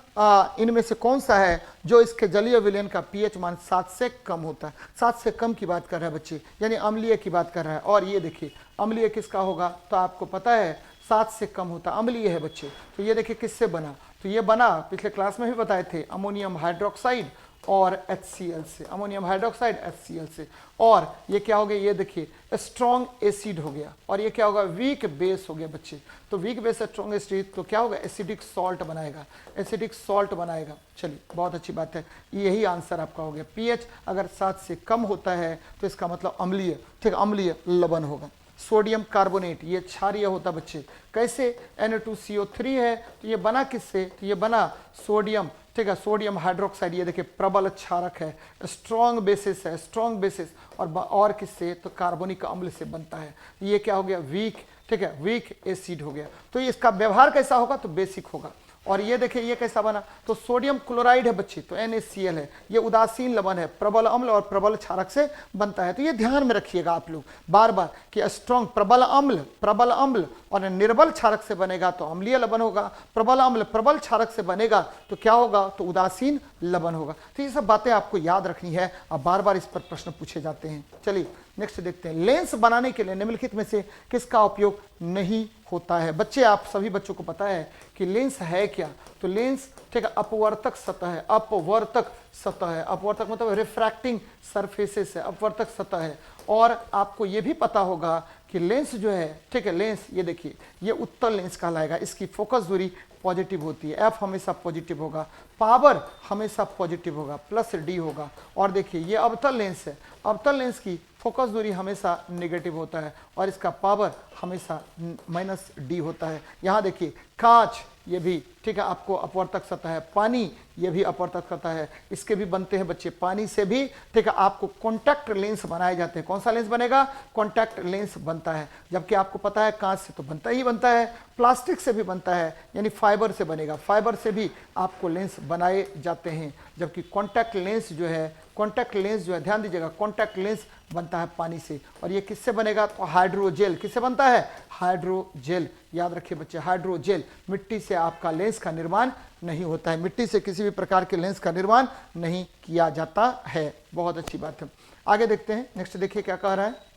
इनमें से कौन सा है जो इसके जलीय विलयन का पीएच मान 7 से कम होता है। 7 से कम की बात कर रहा है बच्चे, यानी अम्लीय की बात कर रहा है। और ये देखिए अम्लीय किसका होगा, तो आपको पता है 7 से कम होता, अम्लीय है बच्चे। तो ये देखिए किससे बना, तो ये बना पिछले क्लास में भी बताए थे, अमोनियम हाइड्रोक्साइड और HCl से, अमोनियम हाइड्रोक्साइड HCl से। और ये क्या हो गया, ये देखिए स्ट्रॉन्ग एसिड हो गया, और ये क्या होगा, वीक बेस हो गया बच्चे। तो वीक बेस स्ट्रॉन्ग एसिड तो क्या होगा, एसिडिक सॉल्ट बनाएगा, एसिडिक सॉल्ट बनाएगा। चलिए बहुत अच्छी बात है, यही आंसर आपका हो गया। पीएच अगर 7 से कम होता है तो इसका मतलब अम्लीय, ठीक, अम्लीय लवण होगा। सोडियम कार्बोनेट, ये क्षारीय होता बच्चे। कैसे? Na2CO3 है, तो ये बना किससे? तो ये बना सोडियम, ठीक है, सोडियम हाइड्रोक्साइड, ये देखिए प्रबल क्षारक है, स्ट्रॉन्ग बेसिस है, स्ट्रॉन्ग बेसिस, और किससे? तो कार्बोनिक अम्ल से बनता है। ये क्या हो गया? वीक, ठीक है, वीक एसिड हो गया। तो इसका व्यवहार कैसा होगा? तो बेसिक होगा। और ये देखिए ये कैसा बना? तो सोडियम क्लोराइड है बच्चे, तो NaCl है, ये उदासीन लवण है, प्रबल अम्ल और प्रबल क्षारक से बनता है। तो ये ध्यान में रखिएगा आप लोग बार बार कि स्ट्रॉन्ग प्रबल अम्ल और निर्बल क्षारक से बनेगा तो अम्लीय लवण होगा, प्रबल अम्ल प्रबल क्षारक से बनेगा तो क्या होगा? तो उदासीन लवण होगा। तो ये सब बातें आपको याद रखनी है, अब बार बार इस पर प्रश्न पूछे जाते हैं। चलिए नेक्स्ट देखते हैं, लेंस बनाने के लिए निम्नलिखित में से किसका उपयोग नहीं होता है? बच्चे, आप सभी बच्चों को पता है कि लेंस है क्या? तो लेंस, ठीक है, अपवर्तक सतह है, अपवर्तक सतह है, अपवर्तक मतलब रिफ्रैक्टिंग सरफेसेस है, अपवर्तक सतह है। और आपको ये भी पता होगा कि लेंस जो है, ठीक है, लेंस ये देखिए ये उत्तल लेंस कहलाएगा, इसकी फोकस दूरी पॉजिटिव होती है, एफ हमेशा पॉजिटिव होगा, पावर हमेशा पॉजिटिव होगा, +d होगा। और देखिए ये अवतल लेंस है, अवतल लेंस की फोकस दूरी हमेशा नेगेटिव होता है और इसका पावर हमेशा -d होता है। यहाँ देखिए कांच, ये भी, ठीक है, आपको अपवर्तक सतह है, पानी ये भी अपवर्तक सतह है, इसके भी बनते हैं बच्चे, पानी से भी, ठीक है, आपको कॉन्टैक्ट लेंस बनाए जाते हैं। कौन सा लेंस बनेगा? कॉन्टैक्ट लेंस बनता है। जबकि आपको पता है कांच से तो बनता ही बनता है, प्लास्टिक से भी बनता है, यानी फाइबर से बनेगा, फाइबर से भी आपको लेंस बनाए जाते हैं। जबकि कॉन्टैक्ट लेंस जो है, कॉन्टैक्ट लेंस जो है, ध्यान दीजिएगा, कॉन्टैक्ट लेंस बनता है पानी से। और ये किससे बनेगा? तो हाइड्रोजेल। किससे बनता है? हाइड्रोजेल। याद रखिए बच्चे, हाइड्रोजेल। मिट्टी से आपका लेंस का निर्माण नहीं होता है, मिट्टी से किसी भी प्रकार के लेंस का निर्माण नहीं किया जाता है। बहुत अच्छी बात है। आगे देखते हैं, नेक्स्ट देखिए क्या कह रहा है।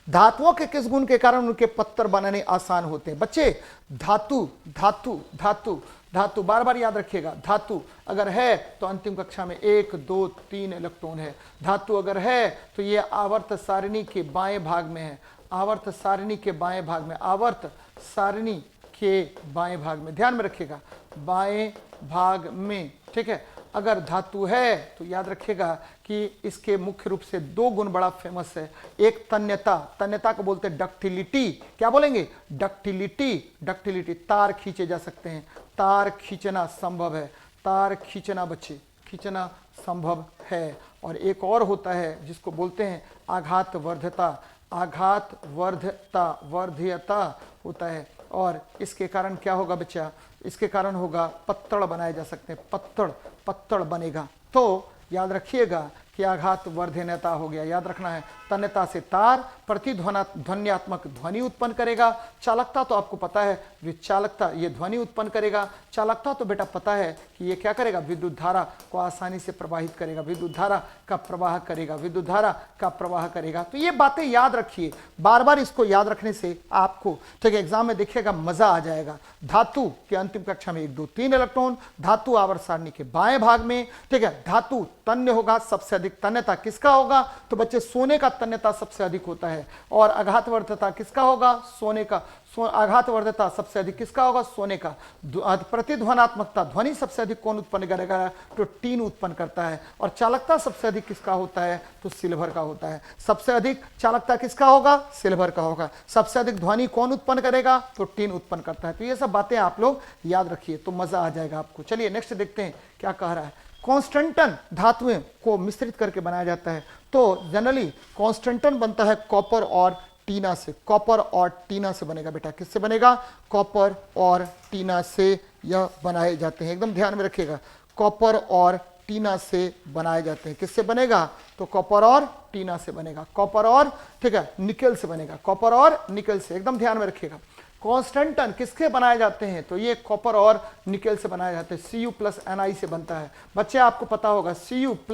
धातुओं के किस गुण के कारण उनके पत्थर बनाने आसान होते हैं? बच्चे, धातु धातु धातु धातु बार बार याद रखिएगा, धातु अगर है तो अंतिम कक्षा में 1 2 3 इलेक्ट्रॉन है। धातु अगर है तो ये आवर्त सारणी के बाएं भाग में है, आवर्त सारणी के बाएं भाग में, आवर्त सारणी के बाएं भाग में, ध्यान में रखिएगा, बाएं भाग में, ठीक है। अगर धातु है तो याद रखिएगा कि इसके मुख्य रूप से 2 गुण बड़ा फेमस है। एक तन्यता, तन्यता को बोलते हैं डक्टिलिटी। क्या बोलेंगे? डक्टिलिटी, डक्टिलिटी, तार खींचे जा सकते हैं, तार खींचना संभव है, तार खींचना बच्चे, खींचना संभव है। और एक और होता है जिसको बोलते हैं आघात वर्ध्यता, आघात वर्ध्यता, वर्ध्यता होता है। और इसके कारण क्या होगा बच्चा? इसके कारण होगा पत्तड़ बनाए जा सकते हैं, पत्तड़, पत्तड़ बनेगा। तो याद रखिएगा कि आघात वर्धन्यता हो गया, याद रखना है। तन्यता से तार ध्वन्यात्मक ध्वनि उत्पन्न करेगा। चालकता तो आपको पता है, विचालकता ये ध्वनि उत्पन्न करेगा। चालकता तो बेटा पता है कि ये क्या करेगा? विद्युत धारा को आसानी से प्रवाहित करेगा, विद्युत धारा का प्रवाह करेगा, विद्युत धारा का प्रवाह करेगा। तो ये बातें याद रखिए, बार बार इसको याद रखने से आपको, ठीक है, एग्जाम में देखिएगा मजा आ जाएगा। धातु के अंतिम कक्षा में 1 2 3 इलेक्ट्रॉन, धातु आवर्त सारणी के बाएं भाग में, ठीक है। धातु तन्य होगा, सबसे अधिक तन्यता किसका होगा? तो बच्चे सोने का तन्यता सबसे अधिक होता है। और आघातवर्धता किसका होगा? सोने का। आघातवर्धता सबसे अधिक किसका होगा? सोने का। प्रतिध्वनात्मकता, ध्वनि सबसे अधिक कौन उत्पन्न करेगा? तो टीन उत्पन्न करता है। और चालकता सबसे अधिक किसका होता है? तो सिल्वर का होता है। सबसे अधिक चालकता किसका होगा? सिल्वर का होगा। सबसे अधिक ध्वनि कौन उत्पन्न करेगा? तो टीन उत्पन्न करता है। तो ये सब बातें आप लोग याद रखिए तो मजा आ जाएगा आपको। चलिए नेक्स्ट देखते हैं क्या कह रहा है। कॉन्स्टेंटन धातुएं को मिश्रित करके बनाया जाता है। तो जनरली कॉन्स्टेंटन बनता है कॉपर और टीना से, कॉपर और टीना से बनेगा बेटा। किससे बनेगा? कॉपर और टीना से यह बनाए जाते हैं, एकदम ध्यान में रखिएगा। कॉपर और टीना से बनाए जाते हैं। किससे बनेगा? तो कॉपर और टीना से बनेगा, कॉपर और, ठीक है, निकेल से बनेगा, कॉपर और निकेल से, एकदम ध्यान में रखिएगा। कॉन्स्टेंटन किसके बनाए जाते हैं? तो ये कॉपर और निकेल से बनाए जाते हैं। Cu + Ni से बनता है। बच्चे आपको पता होगा Cu +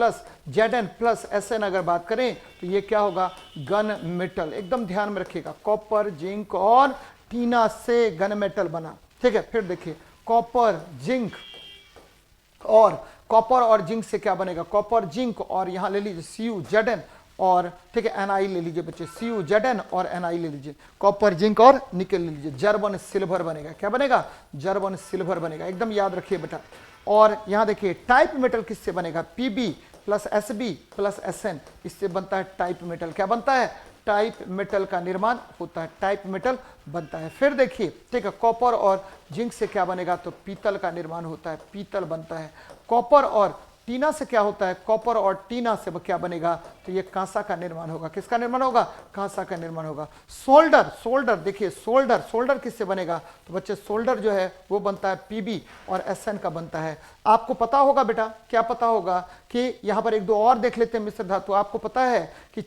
Zn + Sn अगर बात करें तो ये क्या होगा? गन मेटल, एकदम ध्यान में रखिएगा। कॉपर, जिंक और टीना से गन मेटल बना, ठीक है। फिर देखिए कॉपर, जिंक और जिंक से क्या बनेगा? कॉपर, जिंक और यहाँ ले लीजिए Cu, Zn और, ठीक है, Ni ले लीजिए बच्चे, Cu, Zn और Ni ले लीजिए। कॉपर, जिंक और निकेल ले लीजिए। जर्मन सिल्वर बनेगा। क्या बनेगा? जर्मन सिल्वर बनेगा, एकदम याद रखिए बेटा। और यहाँ देखिए टाइप मेटल किससे बनेगा? Pb + Sb + Sn, इससे बनता है टाइप मेटल। क्या बनता है? टाइप मेटल का निर्माण होता है, टाइप मेटल बनता है। फिर देखिए, ठीक है, कॉपर और जिंक से क्या बनेगा, तो पीतल का निर्माण होता है, पीतल बनता है। कॉपर और टीना से क्या होता है, कॉपर और टीना से क्या बनेगा, तो ये कांसा का निर्माण होगा। किसका निर्माण होगा, कांसा का निर्माण होगा। सोल्डर, सोल्डर देखिए, सोल्डर, सोल्डर किससे बनेगा, तो बच्चे सोल्डर जो है वो बनता है पीबी और एसएन का बनता है। आपको पता होगा बेटा, क्या पता होगा कि यहां पर एक दो और देख लेते हैं मिश्र धातु। आपको पता है कि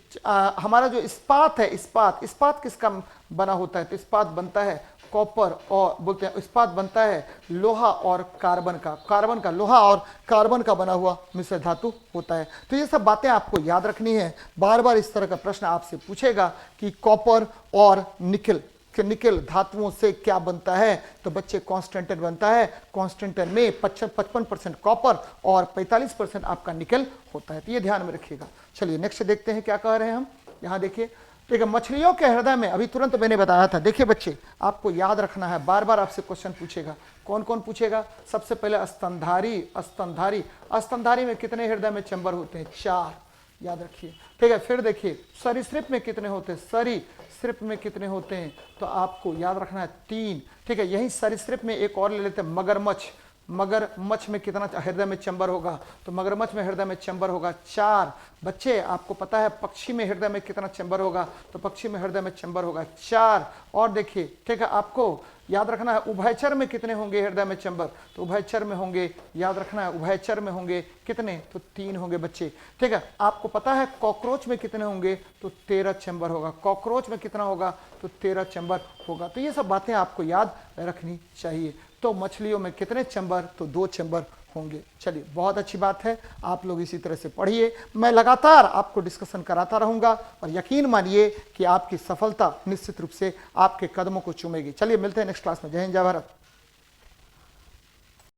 हमारा जो इस्पात है, इस्पात, इस्पात किसका बना होता है, तो इस्पात बनता है कॉपर और बोलते हैं इस्पात बनता है लोहा और कार्बन का, कार्बन का, लोहा और कार्बन का बना हुआ मिश्र धातु होता है। तो ये सब बातें आपको याद रखनी है। बार बार इस तरह का प्रश्न आपसे पूछेगा कि कॉपर और निकल, कि निकल धातुओं से क्या बनता है, तो बच्चे कॉन्स्टेंटन बनता है। कॉन्स्टेंटन में 55% कॉपर और 45% आपका निकल होता है, तो ये ध्यान में रखिएगा। चलिए नेक्स्ट देखते हैं क्या कह रहे हैं हम। यहाँ देखिए, ठीक है, मछलियों के हृदय में, अभी तुरंत मैंने बताया था। देखिए बच्चे, आपको याद रखना है, बार बार आपसे क्वेश्चन पूछेगा। कौन कौन पूछेगा, सबसे पहले स्तनधारी, स्तनधारी, स्तनधारी में कितने हृदय में चैम्बर होते हैं, 4, याद रखिए। ठीक है, फिर देखिए सरीसृप में कितने होते हैं, सरीसृप में कितने होते हैं, तो आपको याद रखना है 3। ठीक है, यही सरीसृप में एक और ले लेते हैं, मगरमच्छ। मगरमच्छ में कितना हृदय में चैम्बर होगा, तो मगरमच्छ में हृदय में चैम्बर होगा 4। बच्चे आपको पता है पक्षी में हृदय में कितना चैम्बर होगा, तो पक्षी में हृदय में चैम्बर होगा 4। और देखिए, ठीक है, आपको याद रखना है उभयचर में कितने होंगे हृदय में चैम्बर, तो उभयचर में होंगे, याद रखना है उभयचर में होंगे कितने, तो 3 होंगे बच्चे। ठीक है, आपको पता है कॉकरोच में कितने होंगे, तो 13 चैम्बर होगा। कॉकरोच में कितना होगा, तो 13 चैम्बर होगा। तो ये सब बातें आपको याद रखनी चाहिए। तो मछलियों में कितने चैम्बर, तो 2 चैम्बर होंगे। चलिए, बहुत अच्छी बात है, आप लोग इसी तरह से पढ़िए। मैं लगातार आपको डिस्कशन कराता रहूंगा और यकीन मानिए कि आपकी सफलता निश्चित रूप से आपके कदमों को चूमेगी। चलिए मिलते हैं नेक्स्ट क्लास में। जय हिंद, जय भारत।